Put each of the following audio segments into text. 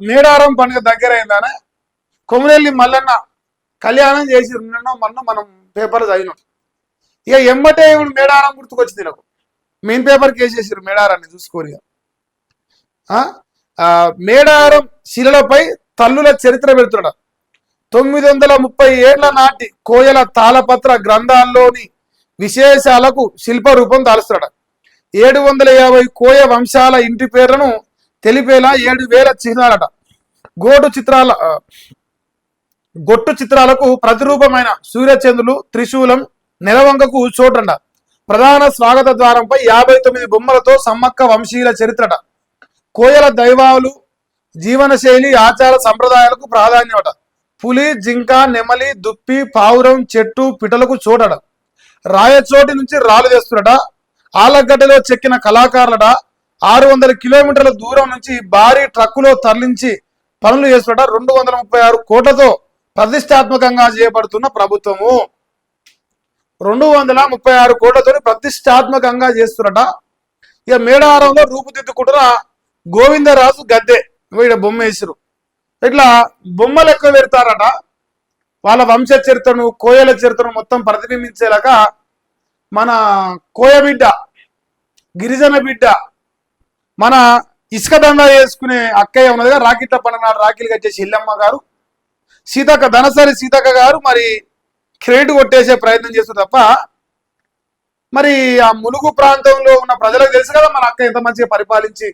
మేడారం పండుగ దగ్గర అయిందానే కొమరెల్లి మల్లన్న కళ్యాణం చేసి నిన్న మొన్న మనం పేపర్ చదివినాం. ఇక ఎమ్మటే మేడారం గుర్తుకొచ్చింది నాకు. మెయిన్ పేపర్కి వేసేసారు మేడారాన్ని చూసుకోరు. మేడారం శిలలపై తల్లుల చరిత్ర పెడుతున్నాడు. 930 ఏళ్ల నాటి కోయల తాళపత్ర గ్రంథాల్లోని విశేషాలకు శిల్ప రూపం దాల్స్తాడు. 750 కోయ వంశాల ఇంటి పేర్లను తెలిపేలా 7000 చిహ్నాలట. గొట్టు చిత్రాలకు ప్రతిరూపమైన సూర్యచంద్రులు, త్రిశూలం, నెలవంకకు చోటండ. ప్రధాన స్వాగత ద్వారంపై 59 బొమ్మలతో సమ్మక్క వంశీయుల చరిత్రట. కోయల దైవాలు, జీవనశైలి, ఆచార సంప్రదాయాలకు ప్రాధాన్యమట. పులి, జింక, నెమలి, దుప్పి, పావురం, చెట్టు, పిటలకు చోటడ. రాయచోటి నుంచి రాళ్ళు తెస్తున్నట. ఆలగడ్డలో చెక్కిన కళాకారులట. 600 కిలోమీటర్ల దూరం నుంచి భారీ ట్రక్కులో తరలించి పనులు చేస్తున్నట. 236 కోట్లతో ప్రతిష్టాత్మకంగా చేపడుతున్న ప్రభుత్వము. 236 కోట్లతో ప్రతిష్టాత్మకంగా చేస్తున్నట. ఇక మేడారంలో రూపుదిద్దుకుంటున్న గోవిందరాజు గద్దె వీడ బొమ్మ వేసారు. ఇట్లా బొమ్మలు ఎక్కువ పెడతారట. వాళ్ళ వంశ చరిత్రను, కోయల చరిత్రను మొత్తం ప్రతిబింబించేలాగా మన కోయ బిడ్డ, గిరిజన బిడ్డ, మన ఇసుక దందా చేసుకునే అక్కయ్య ఉన్నదిగా, రాకిట్ల పండుగ నాడు రాఖీలు కట్టేసి ఇల్లమ్మ గారు, సీతక్క, ధనసరి సీతక్క గారు మరి క్రెడిట్ కొట్టేసే ప్రయత్నం చేస్తారు తప్ప మరి ఆ ములుగు ప్రాంతంలో ఉన్న ప్రజలకు తెలుసు కదా మన అక్క ఎంత మంచిగా పరిపాలించి,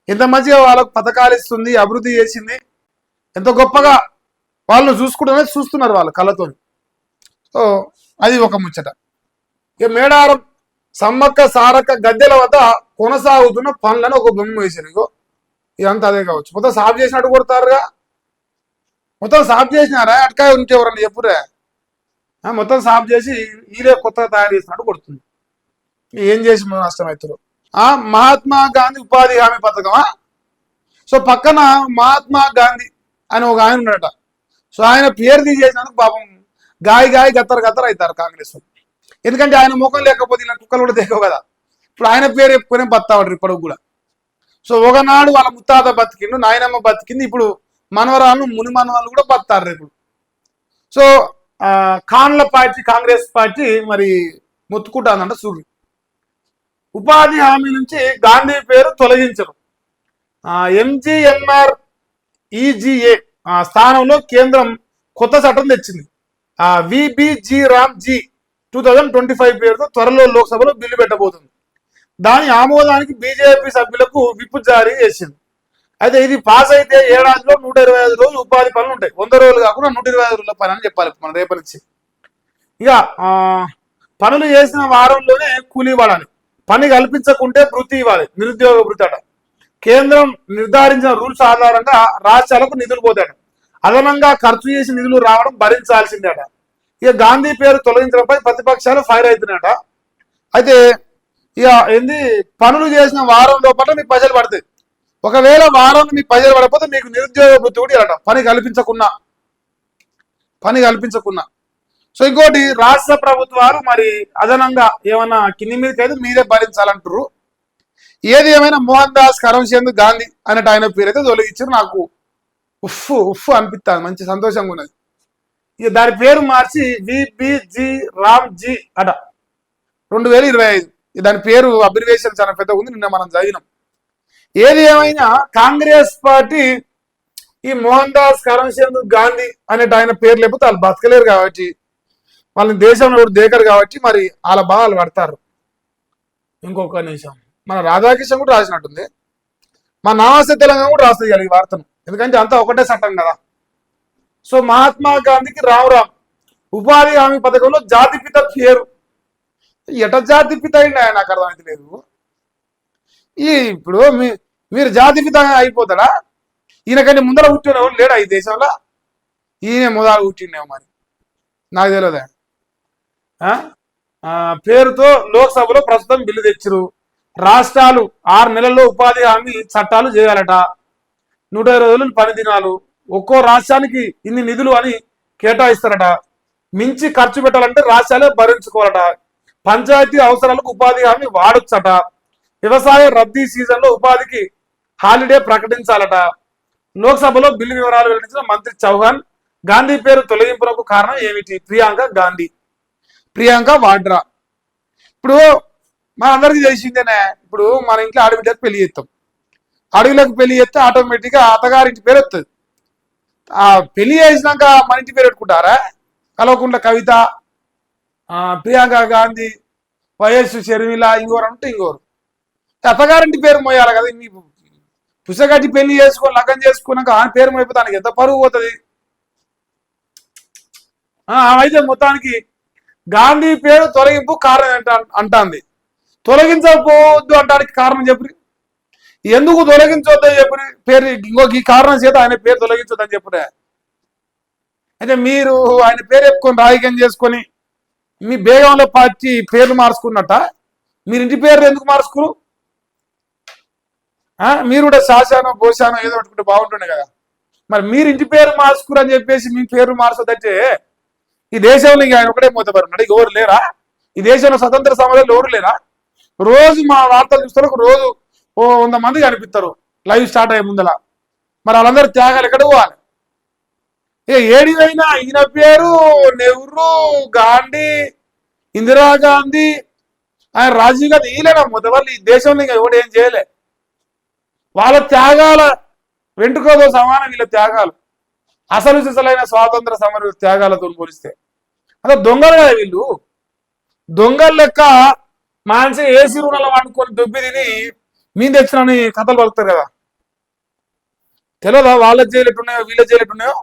ఎంత మంచిగా వాళ్ళకు పథకాలు ఇస్తుంది, అభివృద్ధి చేసింది, ఎంత గొప్పగా వాళ్ళను చూస్తున్నారు వాళ్ళ కళ్ళతో. సో అది ఒక ముచ్చట. ఇక మేడారం సమ్మక్క సారక్క గద్దెల వద్ద కొనసాగుతున్న పనులను ఒక బొమ్మ వేసారు. ఇగో ఇదంతా అదే కావచ్చు. మొత్తం సాఫ్ చేసినట్టు కొడతారుగా. మొత్తం సాఫ్ చేసినారా అటకాయ ఉంటే ఎవరన్నా చెప్పురా. మొత్తం సాఫ్ చేసి ఈరే కొత్తగా తయారు చేసినట్టు కొడుతుంది. ఏం చేసి నష్టమవుతారు. మహాత్మా గాంధీ ఉపాధి హామీ పథకమా. సో పక్కన మహాత్మా గాంధీ అని ఒక ఆయన ఉన్నాడట. సో ఆయన పేరు తీసేసినందుకు పాపం గాయ గత్తర అవుతారు కాంగ్రెస్. ఎందుకంటే ఆయన ముఖం లేకపోతే ఇలా కుక్కలు కూడా తెగవు కదా. ఇప్పుడు ఆయన పేరు చెప్పుకునే బతావాడు ఇప్పటికి కూడా. సో ఒకనాడు వాళ్ళ ముత్తాత బతికిండు, నాయనమ్మ బతికింది, ఇప్పుడు మనవరాళ్ళు ముని మనవాళ్ళు కూడా బతారు ఇప్పుడు. సో ఖాన్ల పార్టీ, కాంగ్రెస్ పార్టీ మరి మొత్తుకుంటానంట. చూడు, ఉపాధి హామీ నుంచి గాంధీ పేరు తొలగించరు. ఎంజీఎన్ఆర్ ఈజీఏ స్థానంలో కేంద్రం కొత్త చట్టం తెచ్చింది. విబిజీ రామ్ జీ 2025 పేరుతో త్వరలో లోక్సభలో బిల్లు పెట్టబోతుంది. దాని ఆమోదానికి బీజేపీ సభ్యులకు విప్ జారీ చేసింది. అయితే ఇది పాస్ అయితే ఏడాదిలో 125 రోజులు ఉపాధి పనులు ఉంటాయి. 100 రోజులు కాకుండా 125 రోజుల పని అని చెప్పాలి మన రేపటి నుంచి. ఇక పనులు చేసిన వారంలోనే కూలీ ఇవ్వాలని, పని కల్పించకుంటే వృత్తి ఇవ్వాలి, నిరుద్యోగ వృత్తి అట. కేంద్రం నిర్ధారించిన రూల్స్ ఆధారంగా రాష్ట్రాలకు నిధులు పోతాడు. అదనంగా ఖర్చు చేసి నిధులు రావడం భరించాల్సిందేట. ఇక గాంధీ పేరు తొలగించడంపై ప్రతిపక్షాలు ఫైర్ అవుతున్నాయట. అయితే ఇక ఏంది, పనులు చేసిన వారం లోపల మీకు పైసలు పడతాయి. ఒకవేళ వారం మీకు పైసలు పడకపోతే మీకు నిరుద్యోగ వృత్తి కూడా ఇవ్వట, పని కల్పించకున్నా. సో ఇంకోటి, రాష్ట్ర ప్రభుత్వాలు మరి అదనంగా ఏమన్నా కింది మీదకి అయితే మీరే భరించాలంటారు. ఏది ఏమైనా మోహన్ దాస్ కరమ్చంద్ గాంధీ అన్నట్టు ఆయన పేరు అయితే తొలగించారు. నాకు ఉఫ్ అనిపిస్తుంది, మంచి సంతోషంగా ఉన్నది. ఇక దాని పేరు మార్చి విబిజీ రామ్ జీ అట 2025. దాని పేరు అబ్రివేషన్ చాలా పెద్దగా ఉంది, నిన్న మనం చదివినాం. ఏది ఏమైనా కాంగ్రెస్ పార్టీ ఈ మోహన్ దాస్ కరమ్చంద్ గాంధీ అనేట ఆయన పేరు లేకపోతే వాళ్ళు బతకలేరు కాబట్టి, వాళ్ళని దేశంలో ఎవరు దేకరు కాబట్టి మరి వాళ్ళ బాధలు పడతారు. ఇంకొక నిమిషం, మన రాధాకిషన్ కూడా రాసినట్టుంది, మా నమస్తే తెలంగాణ కూడా రాస్తుంది ఈ వార్తను, ఎందుకంటే అంతా ఒకటే చట్టం కదా. సో మహాత్మా గాంధీకి రామ్ ఉపాధి హామీ పథకంలో జాతిపిత పేరు ఎట జాతిపిత అయింది ఆయన నాకు అర్థమైతే లేదు. ఇప్పుడు మీరు జాతిపిత అయిపోతాడా? ఈయనకంటే ముందర పుట్టినవాడు లేడా ఈ దేశంలో? ఈయన మొదలు పుట్టిండేమో మరి, నాకు తెలియదా. పేరుతో లోక్సభలో ప్రస్తుతం బిల్లు తెచ్చారు. రాష్ట్రాలు 6 నెలల్లో ఉపాధి హామీ చట్టాలు చేయాలట. 120 రోజులు పని దినాలు, ఒక్కో రాష్ట్రానికి ఇన్ని నిధులు అని కేటాయిస్తారట. మించి ఖర్చు పెట్టాలంటే రాష్ట్రాలే భరించుకోవాలట. పంచాయతీ అవసరాలకు ఉపాధి హామీ వాడొచ్చట. వ్యవసాయ రద్దీ సీజన్లో ఉపాధికి హాలిడే ప్రకటించాలట. లోక్సభలో బిల్లు వివరాలు వెల్లడించిన మంత్రి చౌహాన్. గాంధీ పేరు తొలగింపునకు కారణం ఏమిటి? ప్రియాంక గాంధీ, ప్రియాంక వాడ్రా. ఇప్పుడు మనందరికీ తెలిసిందేనే, ఇప్పుడు మన ఇంట్లో ఆడబిడ్డకు పెళ్లి చేస్తాం. అడవిలోకి పెళ్లి చేస్తే ఆటోమేటిక్ గా అత్తగారింటి పేరు వస్తుంది. ఆ పెళ్లి చేసినాక మన ఇంటి పేరు పెట్టుకుంటారా? కల్వకుంట్ల కవిత, ప్రియాంక గాంధీ, వైఎస్ షర్మిల, ఇంకోరు అంటే ఇంకోరు. అత్తగారింటి పేరు మోయాలి కదా. నీ పుసగట్టి పెళ్లి చేసుకొని లగ్గం చేసుకున్నాక ఆ పేరు మోయిపోతానికి ఎంత పరువు పోతుంది. అయితే మొత్తానికి గాంధీ పేరు తొలగింపు కారణం అంటాంది. తొలగించకపోవద్దు అంటానికి కారణం చెప్పి, ఎందుకు తొలగించొద్దని చెప్పి పేరు ఇంకొక ఈ కారణం చేత ఆయన పేరు తొలగించొద్దని చెప్పుడే. అయితే మీరు ఆయన పేరు చెప్పుకొని రాజకీయం చేసుకొని మీ బేగంలో పార్టీ పేర్లు మార్చుకున్నట్ట. మీరు ఇంటి పేర్లు ఎందుకు మార్చుకురు? మీరు కూడా శాశానో గోశానో ఏదో పెట్టుకుంటే బాగుంటుండే కదా. మరి మీరు ఇంటి పేరు మార్చుకురు అని చెప్పేసి మీ పేరు మార్చొద్దంటే ఈ దేశంలో ఇంకా ఆయన ఒకటే మూతపడి ఉన్నాడు. ఎవరు లేరా? ఈ దేశంలో స్వతంత్ర సమయంలో ఎవరు లేరా? రోజు మా వార్తలు చూస్తారు, రోజు 100 మంది కనిపిస్తారు లైవ్ స్టార్ట్ అయ్యే ముందల. మరి వాళ్ళందరూ త్యాగాలు ఎక్కడ పోవాలి? ఏడివైనా ఈయన పేరు నెహ్రూ, గాంధీ, ఇందిరాగాంధీ, ఆయన రాజీవ్ గాంధీ ఈలేనా మొదలు ఈ దేశంలో ఇంకా ఎవడు ఏం చేయలే. వాళ్ళ త్యాగాల వెంట్రుకతో సమానం వీళ్ళ త్యాగాలు. అసలు సిసలైన స్వాతంత్ర సమర త్యాగాలతో పోలిస్తే అదే దొంగలు కదా వీళ్ళు. దొంగల లెక్క మానసిక ఏసీ రుణాలు వాడుకొని దొబ్బి తిని మీన్ తెచ్చినని కథలు పలుకుతారు కదా. తెలియదా వాళ్ళ జైలు ఎట్టున్నాయో వీళ్ళ జైలు ఎట్టున్నాయో?